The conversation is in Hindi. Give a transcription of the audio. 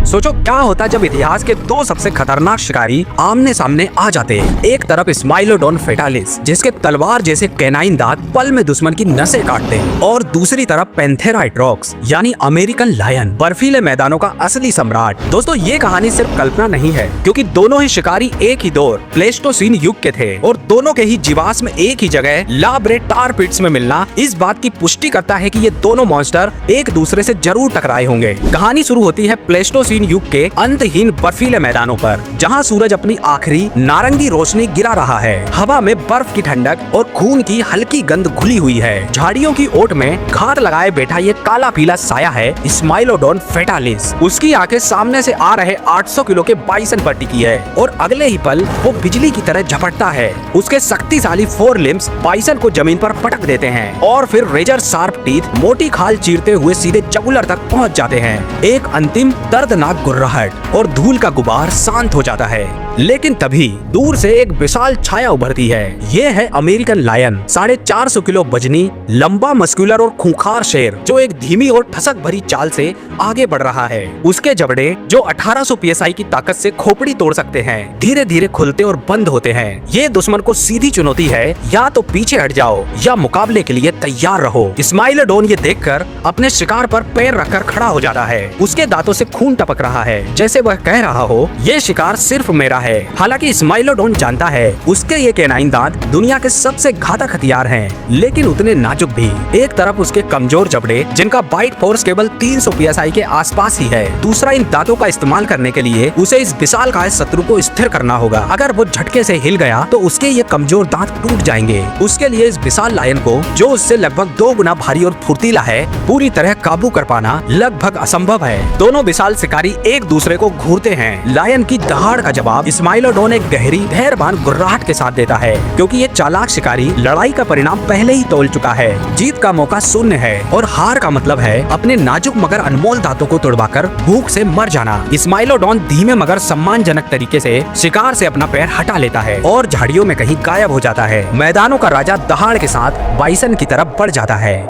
सोचो क्या होता जब इतिहास के दो सबसे खतरनाक शिकारी आमने सामने आ जाते। एक तरफ स्माइलोडोन फेटालिस जिसके तलवार जैसे कैनाइन दांत पल में दुश्मन की नसें काटते हैं, और दूसरी तरफ पैंथेरा एट्रोक्स यानी अमेरिकन लायन, बर्फीले मैदानों का असली सम्राट। दोस्तों ये कहानी सिर्फ कल्पना नहीं है, क्योंकि दोनों ही शिकारी एक ही दौर प्लेस्टोसीन युग के थे और दोनों के ही जीवाश्म एक ही जगह लाब्रे tar pits में मिलना इस बात की पुष्टि करता है कि ये दोनों मॉन्स्टर एक दूसरे से जरूर टकराए होंगे। कहानी शुरू होती है प्लेस्टोसीन युग के अंतहीन बर्फीले मैदानों पर, जहां सूरज अपनी आखिरी नारंगी रोशनी गिरा रहा है। हवा में बर्फ की ठंडक और खून की हल्की गंध घुली हुई है। झाड़ियों की ओट में घात लगाए बैठा ये काला पीला साया है स्माइलोडोन फेटालिस। उसकी आंखें सामने से आ रहे 800 किलो के बाइसन पर टिकी है और अगले ही पल वो बिजली की तरह झपटता है। उसके शक्तिशाली 4 लिम्स बाइसन को जमीन पर पटक देते हैं और फिर रेजर शार्प टीथ मोटी खाल चीरते हुए सीधे जगुलर तक पहुंच जाते हैं। एक अंतिम दर्दनाक गुर्राहट और धूल का गुबार शांत हो जाता है, लेकिन तभी दूर से एक विशाल छाया उभरती है। ये है अमेरिकन लायन, 450 किलो वजनी, लंबा, मस्कुलर और खूंखार शेर जो एक धीमी और ठसक भरी चाल से आगे बढ़ रहा है। उसके जबड़े जो 1800 psi की ताकत से खोपड़ी तोड़ सकते हैं, धीरे धीरे खुलते और बंद होते हैं। ये दुश्मन को सीधी चुनौती है, या तो पीछे हट जाओ या मुकाबले के लिए तैयार रहो। स्माइलोडोन ये देखकर अपने शिकार पर पैर रखकर खड़ा हो जाता है। उसके दांतों से खून टपक रहा है, जैसे वह कह रहा हो ये शिकार सिर्फ मेरा है। हालांकि स्माइलोडोन जानता है उसके ये कैनाइन दांत दुनिया के सबसे घातक हथियार हैं, लेकिन उतने नाजुक भी। एक तरफ उसके कमजोर जबड़े जिनका बाइट फोर्स केवल 300 psi के आसपास ही है, दूसरा इन दांतों का इस्तेमाल करने के लिए उसे इस विशालकाय शत्रु को स्थिर करना होगा। अगर वो झटके से हिल गया तो उसके ये कमजोर दांत टूट जाएंगे। उसके लिए इस विशाल लायन को, जो उससे लगभग 2 गुना भारी और फुर्तीला है, पूरी तरह काबू कर पाना लगभग असंभव है। दोनों विशाल शिकारी एक दूसरे को घूरते हैं। लायन की दहाड़ का जवाब स्माइलोडोन एक गहरी धैर्यवान गुर्राहट के साथ देता है, क्योंकि ये चालाक शिकारी लड़ाई का परिणाम पहले ही तौल चुका है। जीत का मौका शून्य है और हार का मतलब है अपने नाजुक मगर अनमोल दांतों को तोड़वाकर भूख से मर जाना। स्माइलोडोन धीमे मगर सम्मानजनक तरीके से शिकार से अपना पैर हटा लेता है और झाड़ियों में कहीं गायब हो जाता है। मैदानों का राजा दहाड़ के साथ बाइसन की तरफ बढ़ जाता है।